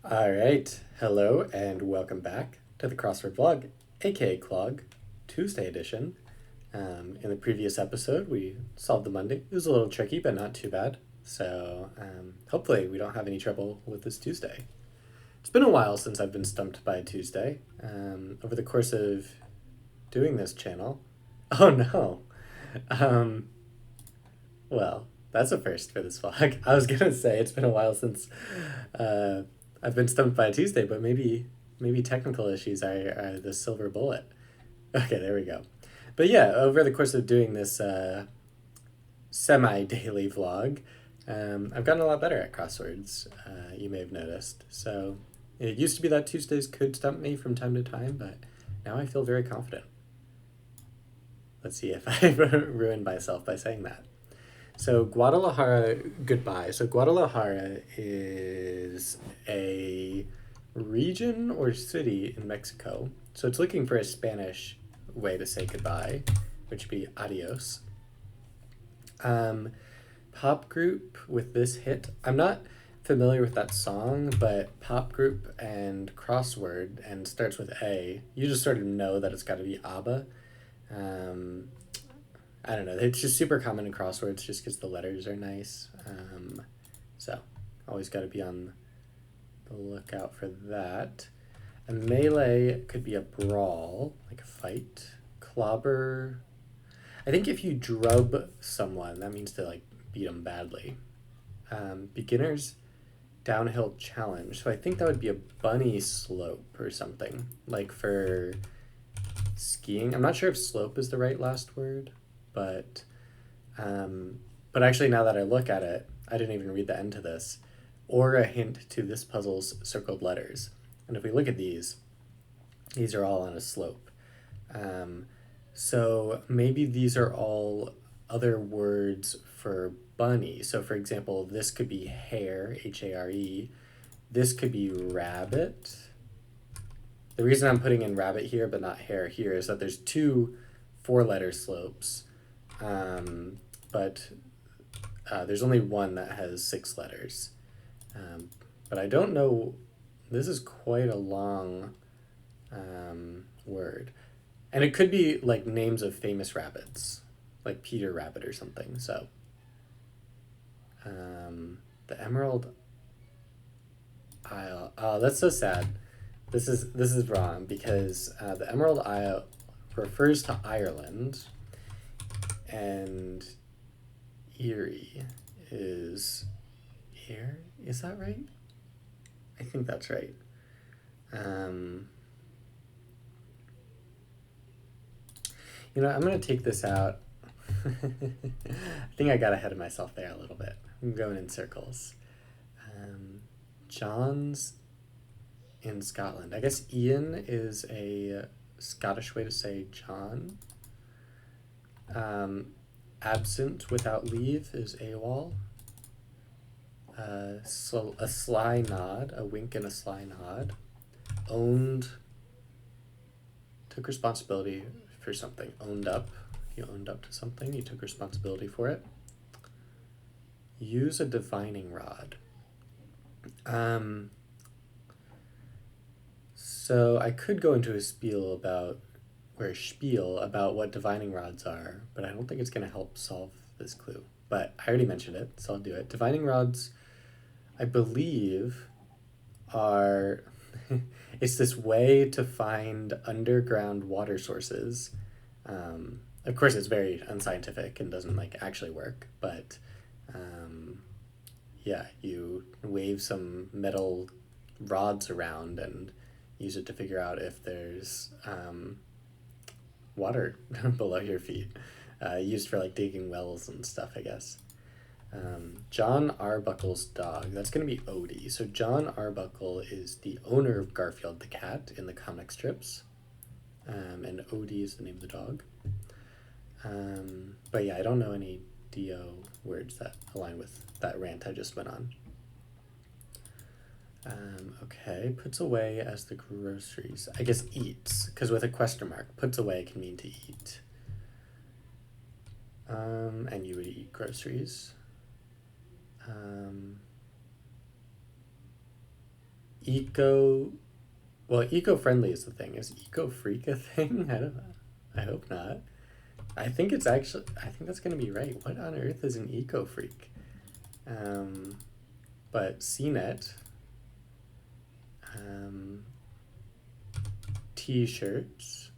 All right, hello and welcome back to the Crossword vlog, aka Clog, Tuesday edition. In the previous episode, we solved the Monday. It was a little tricky, but not too bad. So hopefully, we don't have any trouble with this Tuesday. It's been a while since I've been stumped by a Tuesday. Over the course of doing this channel, oh no. Um, well, that's a first for this vlog. I was gonna say it's been a while since uh, I've been stumped by a Tuesday, but maybe technical issues are the silver bullet. Okay, there we go. But yeah, over the course of doing this semi-daily vlog, I've gotten a lot better at crosswords. You may have noticed. So it used to be that Tuesdays could stump me from time to time, but now I feel very confident. Let's see if I ruined myself by saying that. So Guadalajara, goodbye. So Guadalajara is a region or city in Mexico. So it's looking for a Spanish way to say goodbye, which would be adios. Pop group with this hit. I'm not familiar with that song, but pop group and crossword and starts with A. You just sort of know that it's got to be ABBA. I don't know. It's just super common in crosswords just because the letters are nice. So always got to be on the lookout for that. A melee could be a brawl, like a fight. Clobber. I think if you drub someone, that means to like beat them badly. Beginners downhill challenge. So I think that would be a bunny slope or something. Like for skiing. I'm not sure if slope is the right last word. But actually, now that I look at it, I didn't even read the end to this, or a hint to this puzzle's circled letters. And if we look at these are all on a slope. So maybe these are all other words for bunny. So for example, this could be hare, H-A-R-E. This could be rabbit. The reason I'm putting in rabbit here but not hare here is that there's two four-letter slopes. But there's only one that has 6 letters. But I don't know, this is quite a long word. And it could be like names of famous rabbits, like Peter Rabbit or something. So the Emerald Isle. Oh, that's so sad. This is wrong because the Emerald Isle refers to Ireland. And Erie is here. Is that right? I think that's right. I'm going to take this out. I think I got ahead of myself there a little bit. I'm going in circles. John's in Scotland. I guess Ian is a Scottish way to say John. Absent without leave is AWOL. So a sly nod, a wink and a sly nod. Owned, took responsibility for something. Owned up, you owned up to something, you took responsibility for it. Use a divining rod. So I could go into a spiel about what divining rods are, but I don't think it's going to help solve this clue. But I already mentioned it, so I'll do it. Divining rods, I believe, are... it's this way to find underground water sources. Of course, it's very unscientific and doesn't actually work, but yeah, you wave some metal rods around and use it to figure out if there's water below your feet, used for digging wells and stuff, I guess. John Arbuckle's dog. That's going to be Odie. So John Arbuckle is the owner of Garfield the cat in the comic strips, and Odie is the name of the dog. But yeah, I don't know any DO words that align with that rant I just went on. Okay, puts away as the groceries. I guess eats, because with a question mark, puts away can mean to eat. And you would eat groceries. eco-friendly is the thing. Is eco-freak a thing? I don't know. I hope not. I think that's gonna be right. What on earth is an eco-freak? But CNET, t-shirts,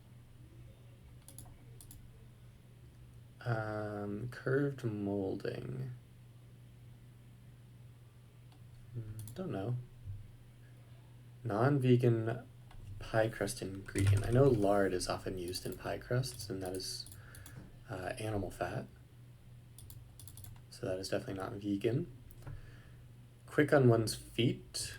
curved molding. Don't know. Non-vegan pie crust ingredient. I know lard is often used in pie crusts, and that is animal fat. So that is definitely not vegan. Quick on one's feet.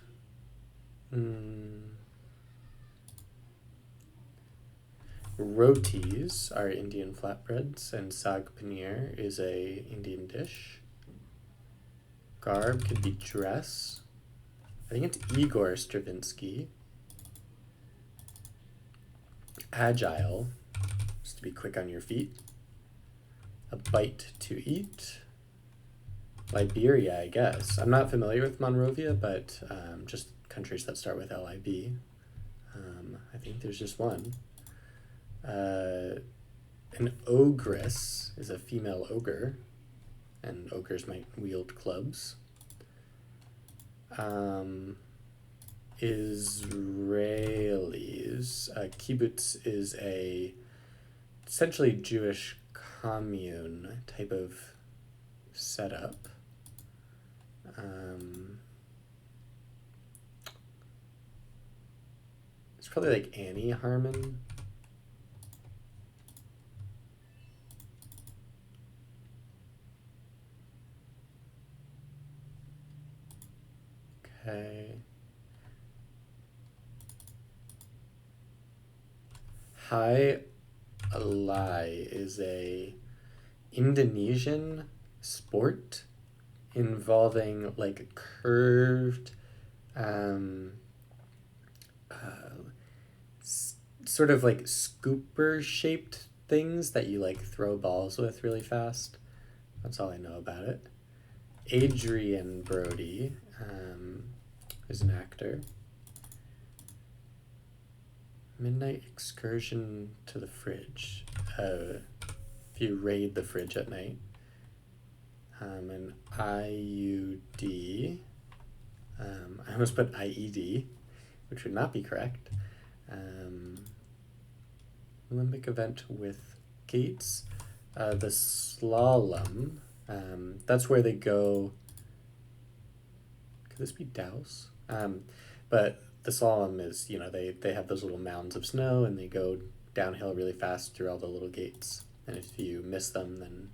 Rotis are Indian flatbreads, and saag paneer is a Indian dish. Garb could be dress. I think it's Igor Stravinsky. Agile, just to be quick on your feet. A bite to eat. Liberia, I guess. I'm not familiar with Monrovia, but just countries that start with LIB. I think there's just one. An ogress is a female ogre, and ogres might wield clubs. Israelis. Kibbutz is a essentially Jewish commune type of setup. It's probably like Annie Harmon. Okay. Hai Alai is a Indonesian sport involving like curved, sort of like scooper shaped things that you like throw balls with really fast. That's all I know about it. Adrian Brody is an actor. Midnight excursion to the fridge. If you raid the fridge at night. An IUD. I almost put IED, which would not be correct. Olympic event with gates. The slalom. That's where they go. Could this be Douse? But the slalom is, they have those little mounds of snow and they go downhill really fast through all the little gates. And if you miss them, then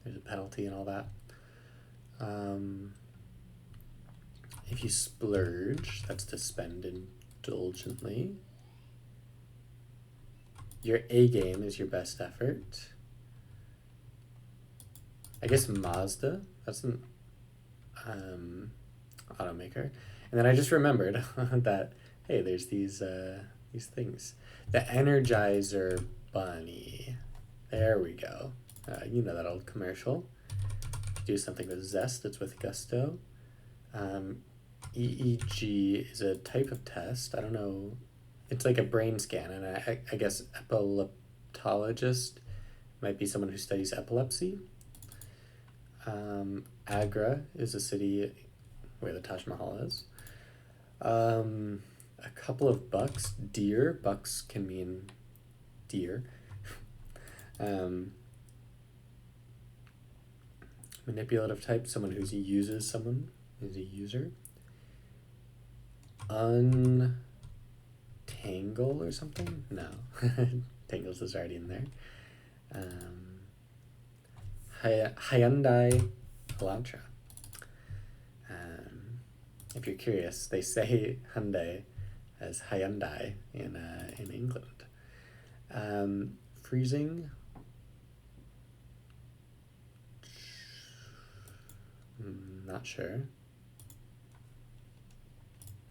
there's a penalty and all that. If you splurge, that's to spend indulgently. Your A game is your best effort. I guess Mazda, that's an automaker. And then I just remembered that, hey, there's these things. The Energizer Bunny. There we go. You know that old commercial. Do something with zest, it's with gusto. EEG is a type of test. I don't know. It's like a brain scan, and I guess epileptologist might be someone who studies epilepsy. Agra is a city where the Taj Mahal is. A couple of bucks. Deer. Bucks can mean deer. Manipulative type, someone who uses someone, is a user. Untangle or something? No. Tangles is already in there. Hyundai Elantra. If you're curious, they say Hyundai as Hyundai in England. Freezing. Not sure.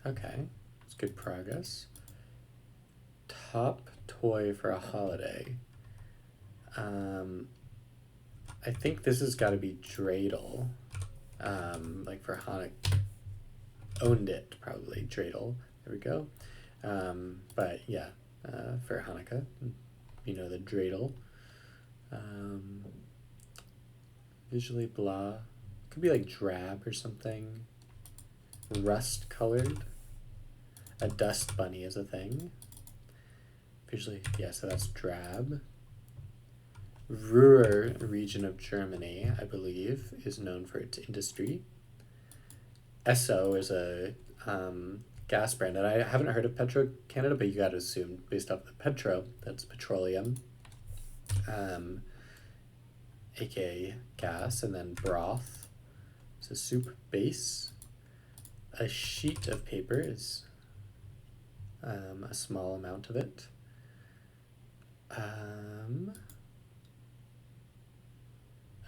Okay, it's good progress. Top toy for a holiday. I think this has got to be dreidel, like for Hanukkah. owned it, probably. Dreidel. There we go. But yeah, for Hanukkah, you know, the dreidel. Visually blah. Could be like drab or something. Rust colored. A dust bunny is a thing. Visually, yeah, so that's drab. Ruhr region of Germany, I believe, is known for its industry. Esso is a gas brand, and I haven't heard of Petro-Canada, but you got to assume, based off the petro, that's petroleum, aka gas, and then broth. It's a soup base. A sheet of paper is a small amount of it.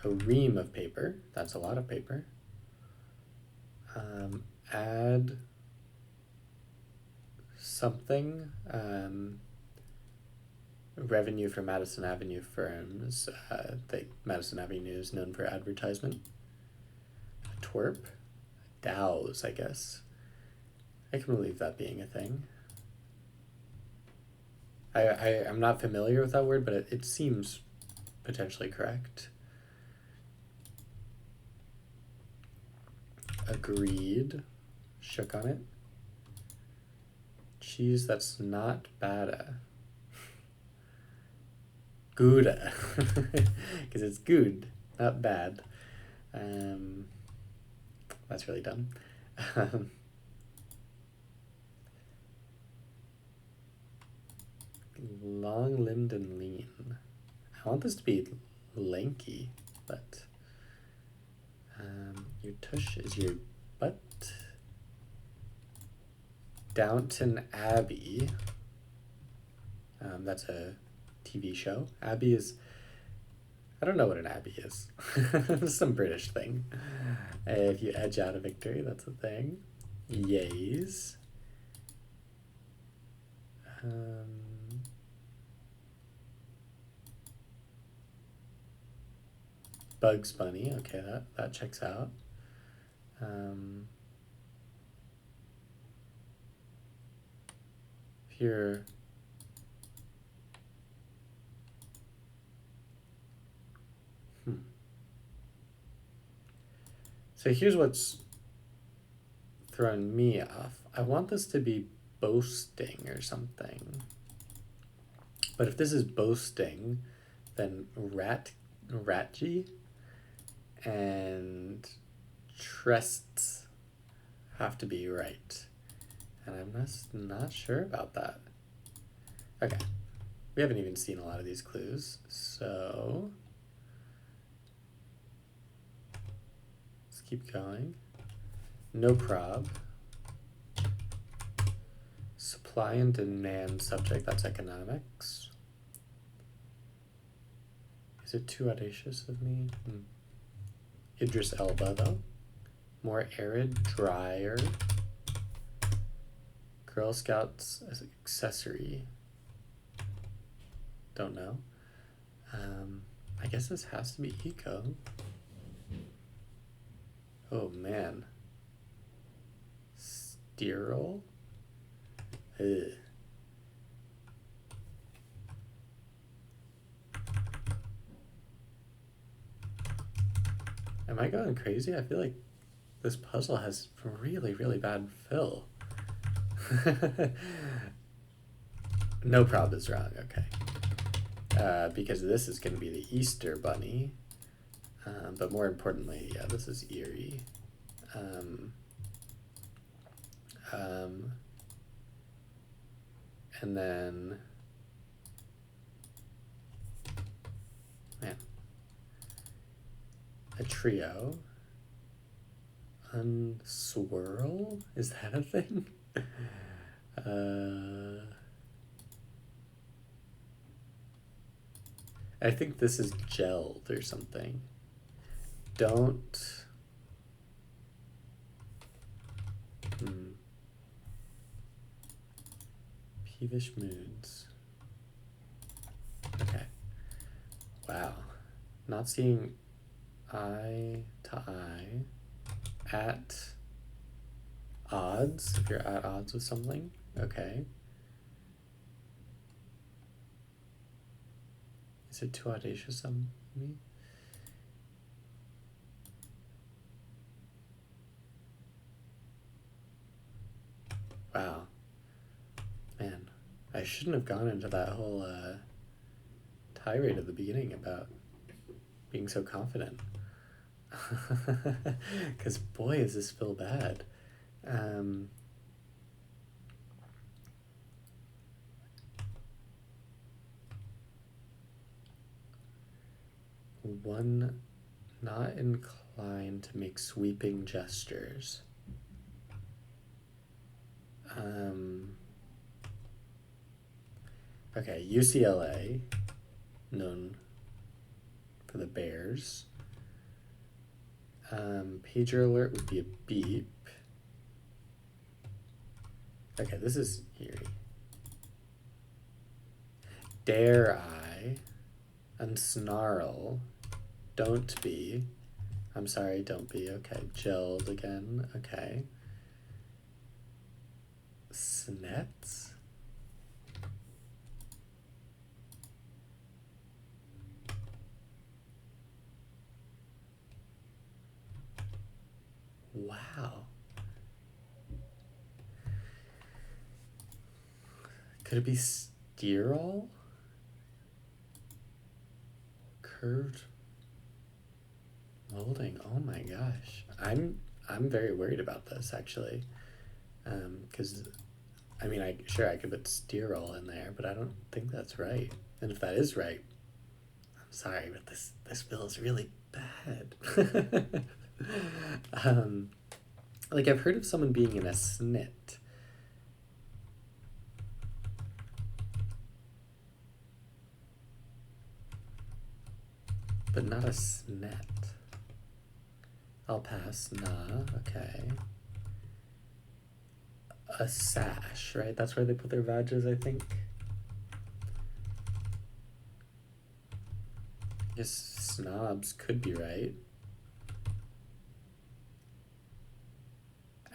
A ream of paper, that's a lot of paper. Add something, revenue for Madison Avenue firms. Madison Avenue is known for advertisement. A twerp, dows, I guess. I can believe that being a thing. I'm not familiar with that word, but it seems potentially correct. Agreed. Shook on it. Cheese that's not bada. Gouda. Because it's good, not bad. That's really dumb. Long-limbed and lean. I want this to be lanky, but your tush is your butt. Downton Abbey. That's a TV show. Abbey is, I don't know what an abbey is. Some British thing. If you edge out a victory, that's a thing. Yays. Bugs Bunny, okay, that checks out. Here, so here's what's throwing me off. I want this to be boasting or something. But if this is boasting, then ratgy and trests have to be right. And I'm just not sure about that. Okay. We haven't even seen a lot of these clues, so let's keep going. No prob. Supply and demand subject, that's economics. Is it too audacious of me? Idris Elba, though. More arid, drier. Girl Scouts accessory. Don't know. I guess this has to be eco. Oh man. Sterile? Ugh. Am I going crazy? I feel like this puzzle has really, really bad fill. No prob is wrong, okay. Because this is going to be the Easter Bunny. But more importantly, yeah, this is eerie. And then, man, a trio. Unswirl? Is that a thing? I think this is gelled or something. Don't. Peevish moods. Okay. Wow. Not seeing eye to eye at Odds, if you're at odds with something. Okay. Is it too audacious of me? Wow. Man, I shouldn't have gone into that whole tirade at the beginning about being so confident. Because boy, does this feel bad. One not inclined to make sweeping gestures. Okay, UCLA, known for the Bears. Pager alert would be a beep. Okay, this is eerie. Dare I? Unsnarl. Don't be. I'm sorry, don't be. Okay, gelled again. Okay. Snets? Wow. Could it be steerol? Curved molding. Oh my gosh. I'm very worried about this actually. Because I mean, I could put steerol in there, but I don't think that's right. And if that is right, I'm sorry, but this feels really bad. Like I've heard of someone being in a snit. But not a snet. I'll pass. Nah, okay. A sash, right? That's where they put their badges, I think. Yes, snobs could be right.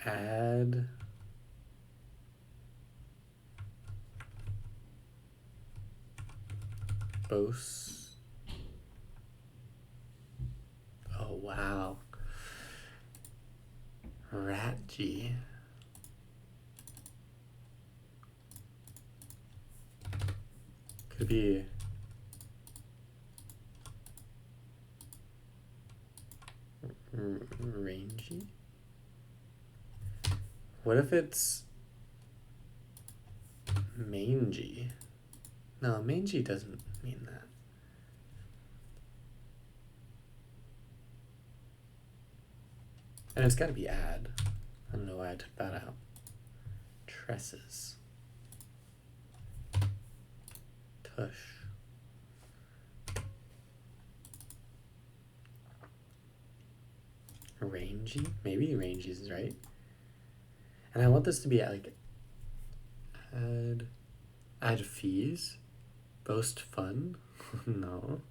Add boast. Oh wow. Ratgy. Could be rangy. What if it's mangy? No, mangy doesn't mean that. And it's got to be add. I don't know why I took that out. Tresses. Tush. Rangy? Maybe rangy is right. And I want this to be like add fees. Boast fun? No.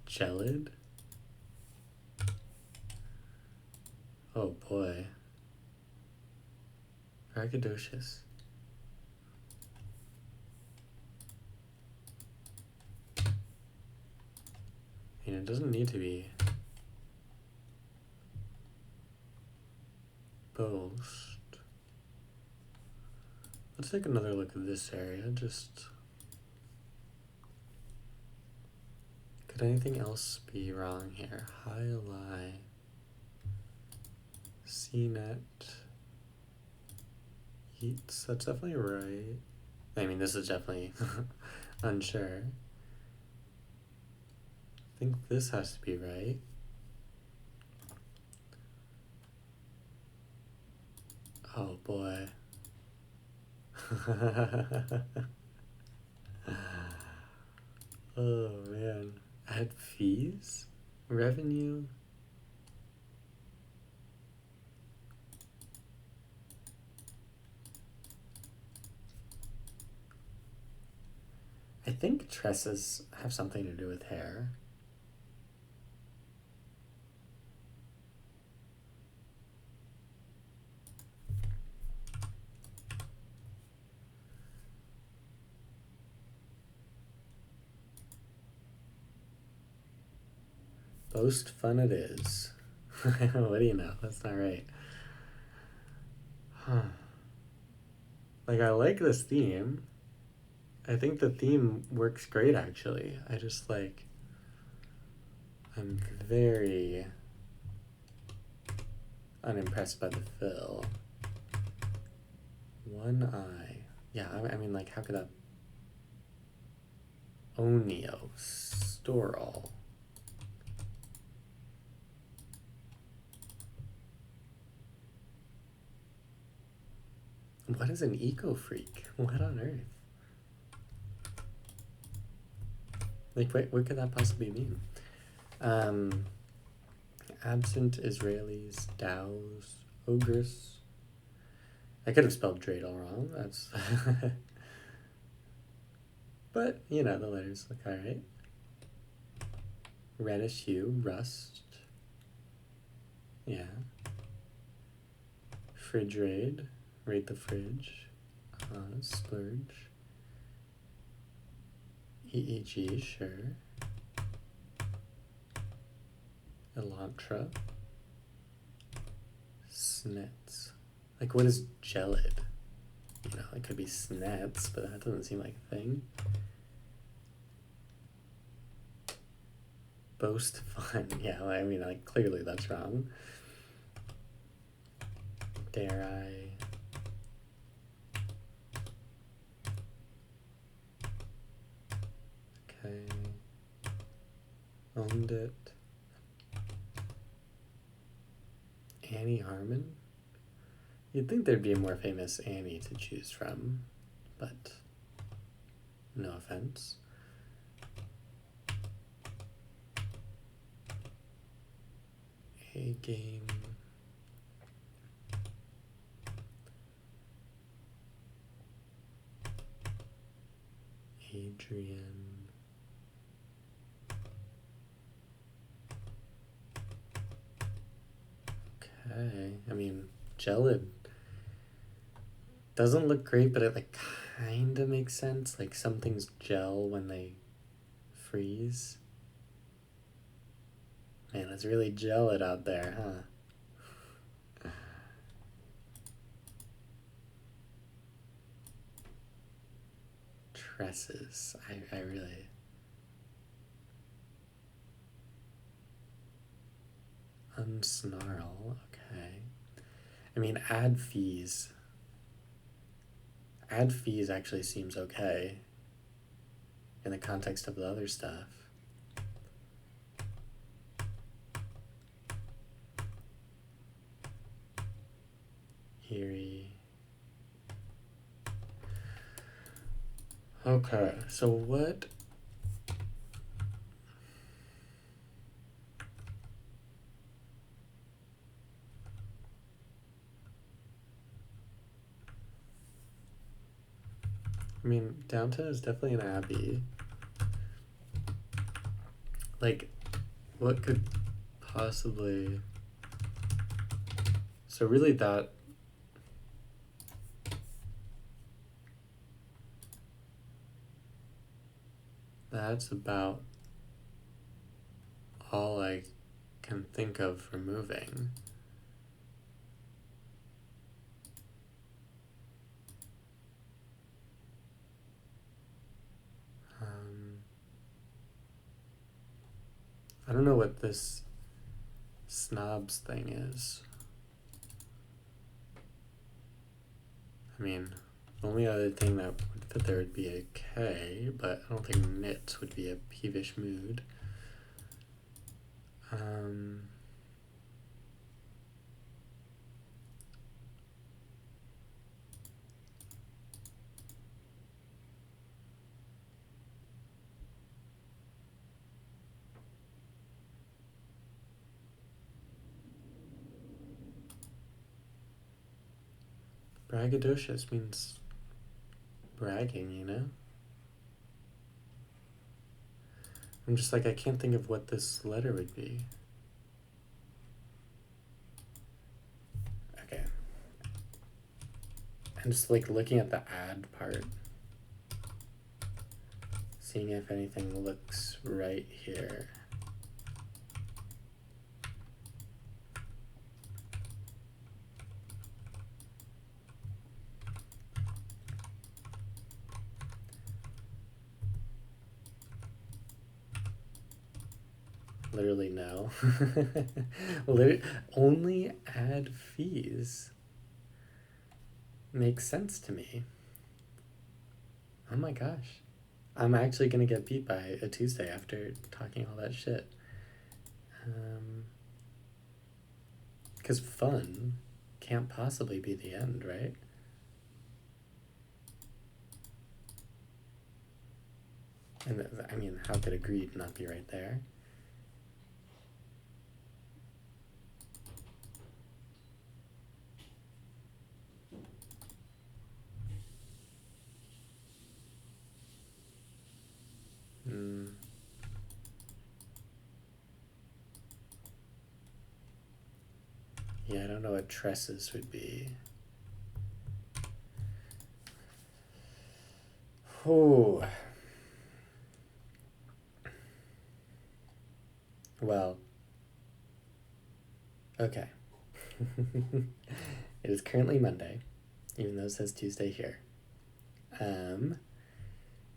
Gelid? Oh boy. Braggadocious. I mean, it doesn't need to be boast. Let's take another look at this area. Just could anything else be wrong here? Highlight. CNET. Eats. That's definitely right. I mean, this is definitely unsure. I think this has to be right. Oh boy. Oh man. Add fees? Revenue? I think tresses have something to do with hair. Boast fun it is. What do you know? That's not right. Huh. Like, I like this theme. I think the theme works great, actually. I just, like, I'm very unimpressed by the fill. One eye. Yeah, I mean, like, how could that... Onio. Store all. What is an eco-freak? What on earth? Like, what could that possibly mean? Absent Israelis, Dows, Ogres. I could have spelled dreidel wrong. That's... But, you know, the letters look alright. Reddish hue, rust. Yeah. Fridge raid. Raid the fridge. Splurge. EEG, sure. Elantra. Snets. Like, what is gelid? You know, it could be snets, but that doesn't seem like a thing. Boast fun. Yeah, well, I mean, like, clearly that's wrong. Dare I? Okay. Owned it. Annie Harmon? You'd think there'd be a more famous Annie to choose from, but no offense. A game. Adrian. Okay, I mean, gelid doesn't look great, but it like kind of makes sense. Like some things gel when they freeze. Man, it's really gelid out there, huh? Tresses. I really... Unsnarl, okay. I mean, add fees. Add fees actually seems okay in the context of the other stuff. Eerie. Okay, so what... I mean, Downton is definitely an abbey. Like, what could possibly... So really that's about all I can think of for moving. I don't know what this snobs thing is. I mean, the only other thing that would fit there would be a K, but I don't think knits would be a peevish mood. Braggadocious means bragging, you know? I'm just like, I can't think of what this letter would be. Okay. I'm just like looking at the add part. Seeing if anything looks right here. Literally no. Only add fees. Makes sense to me. Oh my gosh. I'm actually gonna get beat by a Tuesday after talking all that shit. Because fun can't possibly be the end, right? And I mean, how could agreed not be right there? Hmm. Yeah, I don't know what tresses would be. Oh. Well, okay. It is currently Monday, even though it says Tuesday here. Um,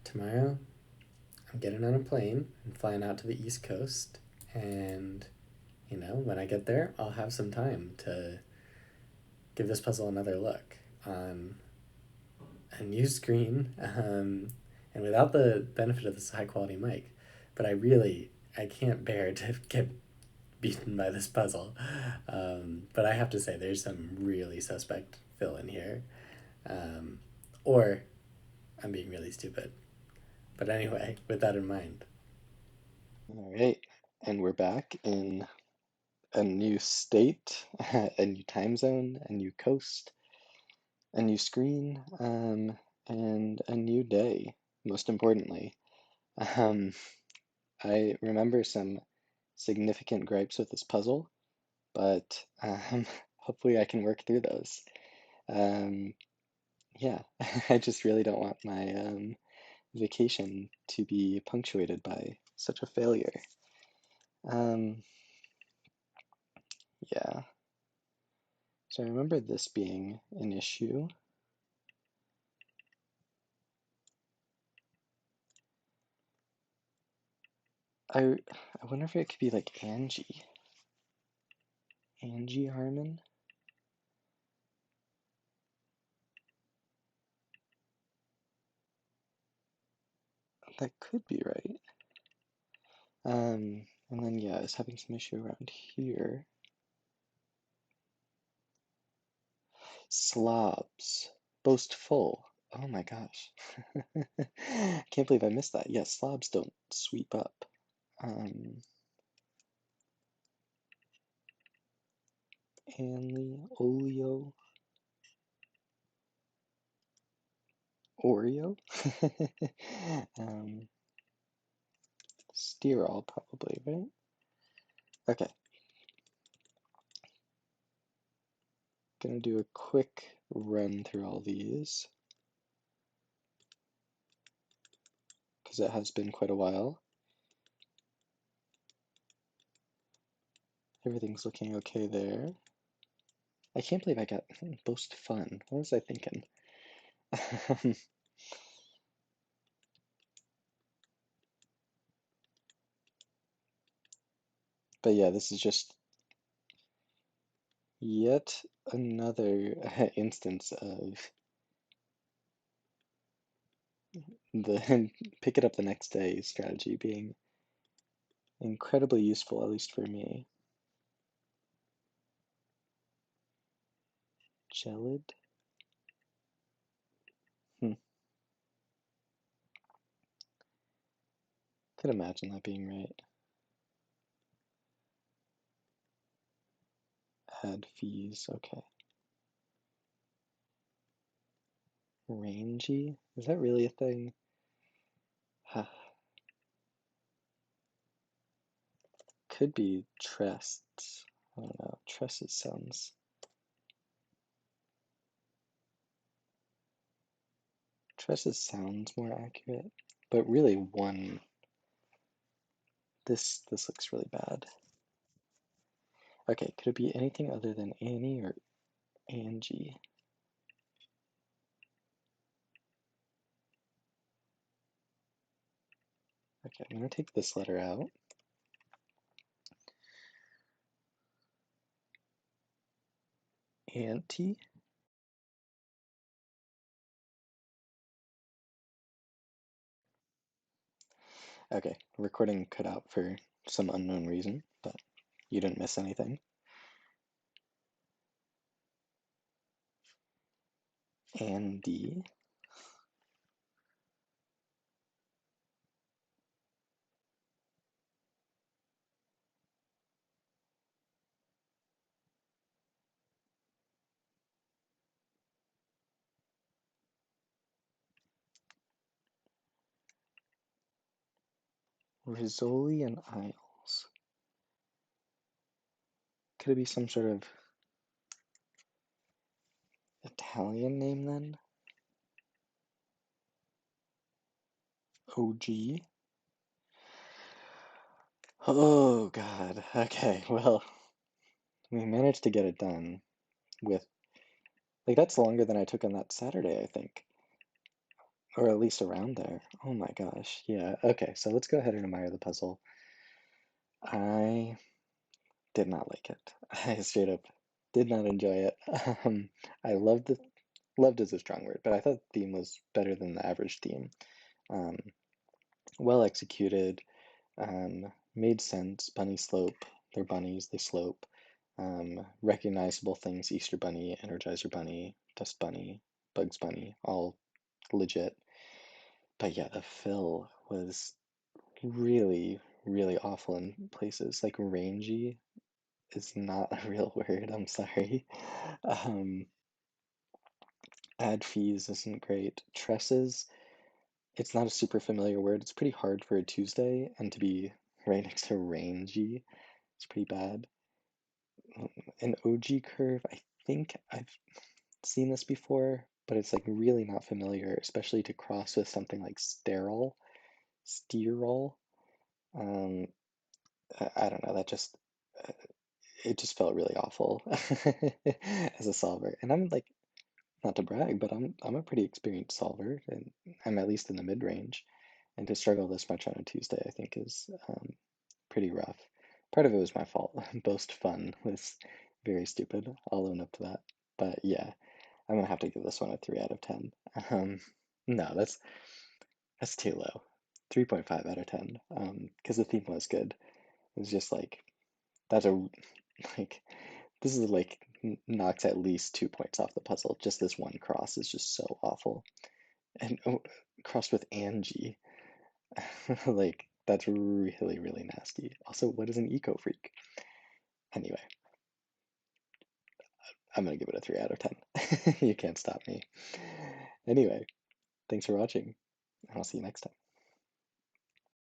Tomorrow, I'm getting on a plane and flying out to the East Coast. And, when I get there, I'll have some time to give this puzzle another look on a new screen, and without the benefit of this high quality mic. But I can't bear to get beaten by this puzzle. But I have to say, there's some really suspect fill in here. Um, or I'm being really stupid. But anyway, with that in mind. All right, and we're back in a new state, a new time zone, a new coast, a new screen, and a new day, most importantly. Um, I remember some significant gripes with this puzzle, but hopefully I can work through those. Um, yeah, I just really don't want my vacation to be punctuated by such a failure. Um, yeah. So I remember this being an issue. I wonder if it could be like Angie. Angie Harmon? That could be right. And then yeah, I was having some issue around here. Slobs. Boastful. Oh my gosh. I can't believe I missed that. Yeah, slobs don't sweep up. Um, Anley, Olio, Oreo? um, Steerall probably, right? Okay, gonna do a quick run through all these because it has been quite a while. Everything's looking okay there. I can't believe I got boast fun. What was I thinking? But yeah, this is just yet another instance of the pick it up the next day strategy being incredibly useful, at least for me. Gelid? Hmm. Could imagine that being right. Add fees, okay. Rangy? Is that really a thing? Huh. Could be trests. I don't know. Tresses sounds. Tresses sounds more accurate, but really one. This looks really bad. Okay, could it be anything other than Annie or Angie? Okay, I'm gonna take this letter out. Auntie? Okay, recording cut out for some unknown reason, but you didn't miss anything. Andy. Rizzoli and Isles. Could it be some sort of Italian name then? OG? Oh god. Okay, well, we managed to get it done with, like, that's longer than I took on that Saturday, I think. Or at least around there. Oh my gosh. Yeah, okay, so let's go ahead and admire the puzzle. I did not like it. I straight up did not enjoy it. I loved is a strong word, but I thought the theme was better than the average theme. Um, well executed, made sense. Bunny slope, they're bunnies, they slope. Recognizable things: Easter Bunny, Energizer Bunny, Dust Bunny, Bugs Bunny, all legit. But yeah, the fill was really, really awful in places. Like rangy is not a real word, I'm sorry. Um, Ad fees isn't great. Tresses, it's not a super familiar word. It's pretty hard for a Tuesday, and to be right next to rangy, it's pretty bad. An OG curve, I think I've seen this before, but it's like really not familiar, especially to cross with something like sterile, sterol. Um, I don't know, that just uh, it just felt really awful as a solver. And I'm like, not to brag, but I'm a pretty experienced solver, and I'm at least in the mid range. And to struggle this much on a Tuesday, I think is pretty rough. Part of it was my fault. Boast fun was very stupid. I'll own up to that. But yeah, I'm gonna have to give this one a 3 out of 10. Um, no, that's too low. 3.5 out of 10. Because the theme was good. It was just like that's a like this is like knocks at least 2 points off the puzzle. Just this one cross is just so awful. And oh, crossed with Angie. Like, that's really, really nasty. Also, what is an eco freak? Anyway, I'm gonna give it a 3 out of 10. You can't stop me. Anyway, thanks for watching, and I'll see you next time.